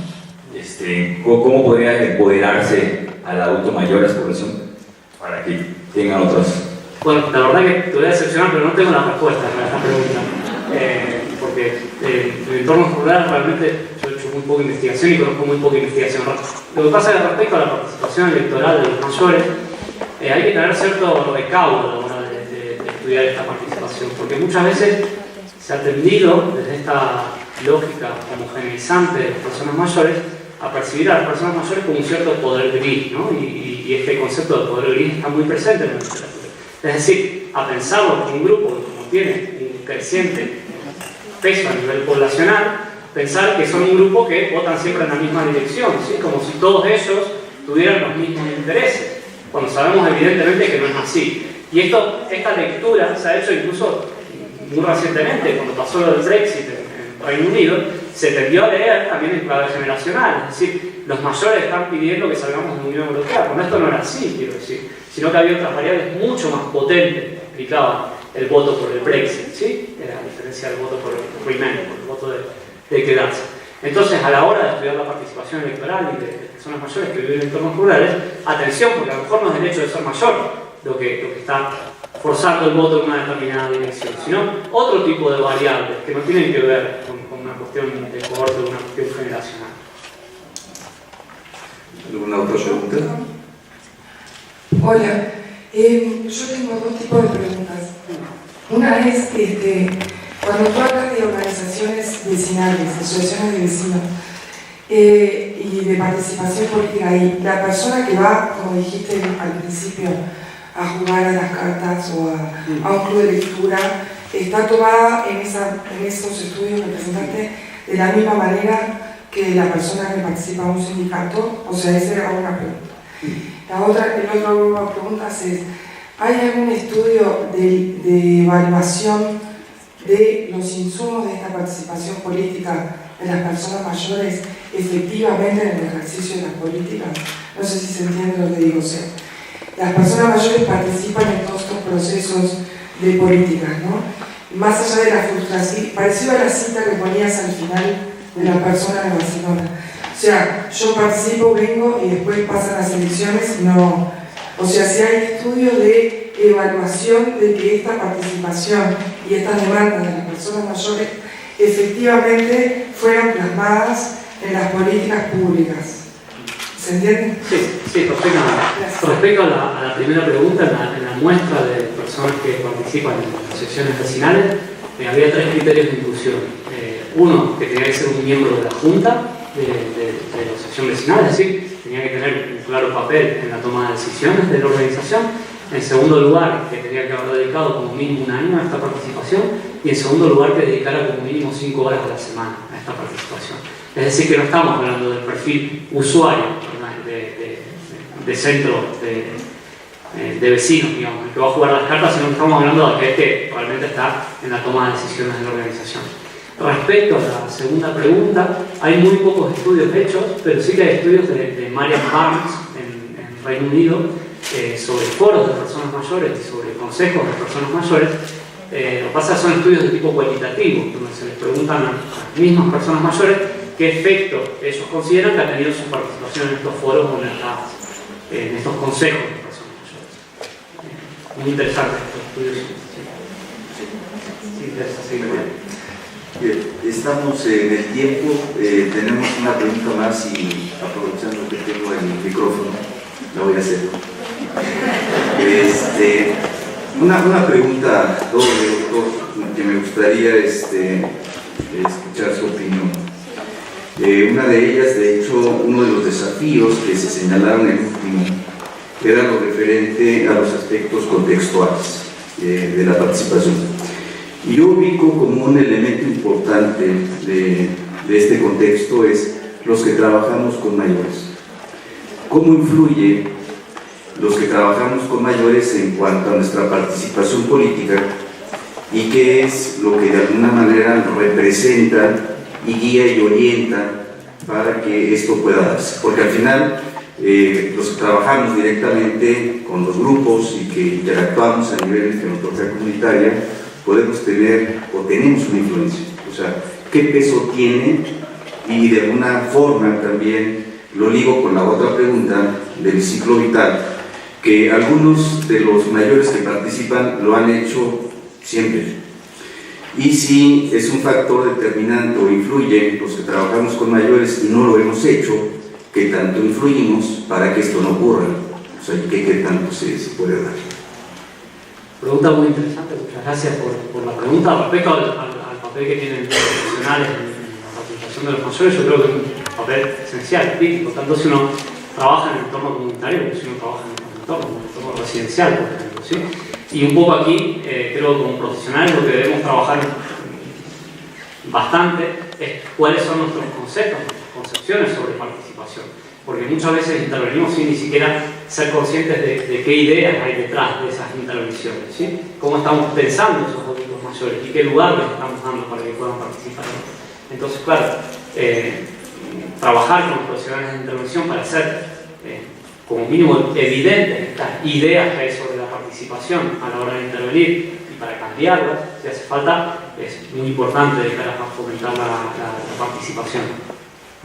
¿Cómo podría empoderarse al adulto mayor, a la población, para que tengan otras? Bueno, la verdad que te voy a decepcionar, pero no tengo la respuesta a esta pregunta, porque en el entorno rural realmente yo he hecho muy poca investigación y conozco muy poca investigación. Lo que pasa es que respecto a la participación electoral de los mayores, hay que tener cierto recaudo a la hora de estudiar esta participación, porque muchas veces se ha tendido desde esta lógica homogeneizante de las personas mayores a percibir a las personas mayores como un cierto poder gris, ¿no? Y este concepto de poder gris está muy presente en la literatura. Es decir, a pensarlo como un grupo que como tiene un creciente peso a nivel poblacional, pensar que son un grupo que votan siempre en la misma dirección, ¿sí? Como si todos ellos tuvieran los mismos intereses, cuando sabemos evidentemente que no es así. Y esta lectura se ha hecho incluso muy recientemente, cuando pasó lo del Brexit en Reino Unido, se tendió a leer también en clave generacional, es decir, los mayores están pidiendo que salgamos de la Unión Europea, cuando esto no era así, quiero decir, sino que había otras variables mucho más potentes que explicaban el voto por el Brexit, ¿sí? A diferencia del voto por el Remain, por el voto de quedarse. Entonces, a la hora de estudiar la participación electoral y de personas mayores que viven en entornos rurales, atención, porque a lo mejor no es el hecho de ser mayor lo que está forzando el voto en una determinada dirección, sino otro tipo de variables que no tienen que ver con una cuestión de cohorte o una cuestión generacional. ¿Alguna otra pregunta? Hola, yo tengo dos tipos de preguntas. Una es, cuando tú hablas de organizaciones vecinales, asociaciones de vecinos, y de participación política, y la persona que va, como dijiste al principio, a jugar a las cartas o a un club de lectura, está tomada en esos estudios que presentaste de la misma manera que la persona que participa en un sindicato. O sea, esa era una pregunta. El otro grupo de preguntas es, ¿hay algún estudio de evaluación de los insumos de esta participación política de las personas mayores efectivamente en el ejercicio de las políticas? No sé si se entiende lo que digo. O sea, las personas mayores participan en todos estos procesos de políticas, ¿no? Más allá de la frustración, parecido a la cita que ponías al final de la persona de Barcelona. O sea, yo participo, vengo y después pasan las elecciones, no. O sea, si hay estudios de evaluación de que esta participación y estas demandas de las personas mayores efectivamente fueron plasmadas en las políticas públicas. O ¿Se entiende? Sí, perfectamente. Respecto a la primera pregunta, en la muestra de personas que participan en las asociaciones vecinales, había 3 criterios de inclusión. Uno, que tenía que ser un miembro de la junta de la asociación vecinal, es decir, tenía que tener un claro papel en la toma de decisiones de la organización. En segundo lugar, que tenía que haber dedicado como mínimo un año a esta participación. Y en segundo lugar, que dedicara como mínimo 5 horas a la semana a esta participación. Es decir, que no estamos hablando del perfil usuario, ¿verdad? De centro de vecinos, digamos, el que va a jugar las cartas, sino que estamos hablando de aquel que realmente está en la toma de decisiones de la organización. Respecto a la segunda pregunta, hay muy pocos estudios hechos, pero sí que hay estudios de Marian Barnes en Reino Unido sobre foros de personas mayores y sobre consejos de personas mayores. Lo que pasa es que son estudios de tipo cualitativo, donde se les preguntan a las mismas personas mayores qué efecto ellos consideran que ha tenido su participación en estos foros o en estos consejos de personas mayores. Muy interesante estos estudios. Sí, interesa seguir. Bien, estamos en el tiempo, tenemos una pregunta más y aprovechando que tengo el micrófono, la voy a hacer. Una pregunta doble, doctor, que me gustaría escuchar su opinión. Una de ellas, de hecho, uno de los desafíos que se señalaron en el último era lo referente a los aspectos contextuales de la participación. Y yo ubico como un elemento importante de este contexto es los que trabajamos con mayores. ¿Cómo influye los que trabajamos con mayores en cuanto a nuestra participación política y qué es lo que de alguna manera representa y guía y orienta para que esto pueda darse? Porque al final los que trabajamos directamente con los grupos y que interactuamos a nivel de gerontología comunitaria podemos tener o tenemos una influencia, o sea, qué peso tiene, y de alguna forma también lo ligo con la otra pregunta del ciclo vital, que algunos de los mayores que participan lo han hecho siempre, y si es un factor determinante o influye los que trabajamos con mayores y no lo hemos hecho, qué tanto influimos para que esto no ocurra, o sea, qué tanto se puede dar. Pregunta muy interesante, muchas gracias por la pregunta. Respecto al papel que tienen los profesionales en la participación de los mayores, yo creo que es un papel esencial, crítico, tanto si uno trabaja en el entorno comunitario como si uno trabaja en el entorno residencial, por ejemplo, ¿sí? Y un poco aquí, creo que como profesionales lo que debemos trabajar bastante es cuáles son nuestros conceptos, nuestras concepciones sobre participación. Porque muchas veces intervenimos sin ni siquiera ser conscientes de qué ideas hay detrás de esas intervenciones, ¿sí? Cómo estamos pensando esos adultos mayores y qué lugar les estamos dando para que puedan participar. Entonces, claro, trabajar con los profesionales de intervención para hacer como mínimo evidentes estas ideas que hay sobre la participación a la hora de intervenir y para cambiarlas, si hace falta, es muy importante de cara a fomentar la participación.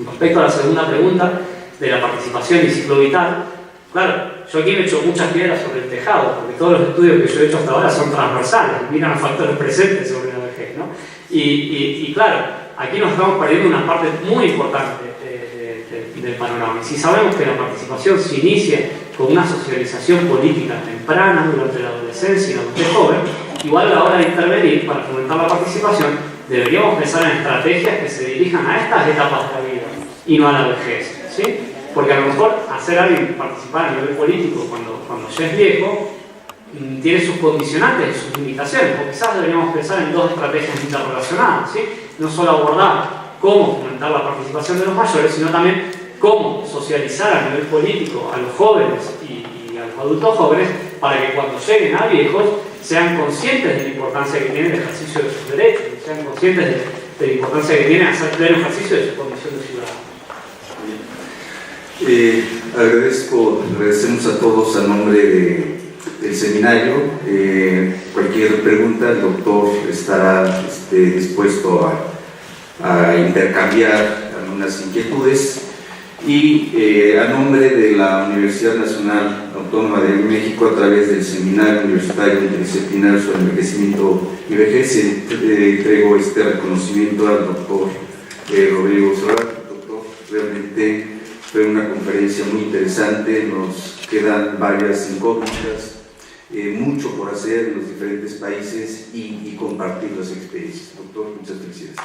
Respecto a la segunda pregunta, de la participación y ciclo vital, claro, yo aquí me he hecho muchas piedras sobre el tejado, porque todos los estudios que yo he hecho hasta ahora son transversales, miran a factores presentes sobre la vejez, ¿no? Y claro, aquí nos estamos perdiendo una parte muy importante del panorama. Y si sabemos que la participación se inicia con una socialización política temprana durante la adolescencia y la adultez joven, igual a la hora de intervenir para fomentar la participación, deberíamos pensar en estrategias que se dirijan a estas etapas de la vida y no a la vejez, ¿sí? Porque a lo mejor hacer a alguien participar a nivel político cuando ya es viejo tiene sus condicionantes y sus limitaciones, o quizás deberíamos pensar en dos estrategias interrelacionadas, ¿sí? No solo abordar cómo fomentar la participación de los mayores, sino también cómo socializar a nivel político a los jóvenes y a los adultos jóvenes para que cuando lleguen a viejos sean conscientes de la importancia que tiene el ejercicio de sus derechos, sean conscientes de la importancia que tiene hacer pleno ejercicio de su condición de ciudadano. Agradecemos a todos a nombre del seminario. Cualquier pregunta, el doctor estará dispuesto a intercambiar algunas inquietudes. Y a nombre de la Universidad Nacional Autónoma de México, a través del Seminario Universitario Interdisciplinario sobre Envejecimiento y Vejez, entrego este reconocimiento al doctor Rodrigo Solar. Doctor, realmente Fue una conferencia muy interesante, nos quedan varias incógnitas, mucho por hacer en los diferentes países y compartir las experiencias. Doctor, muchas felicidades.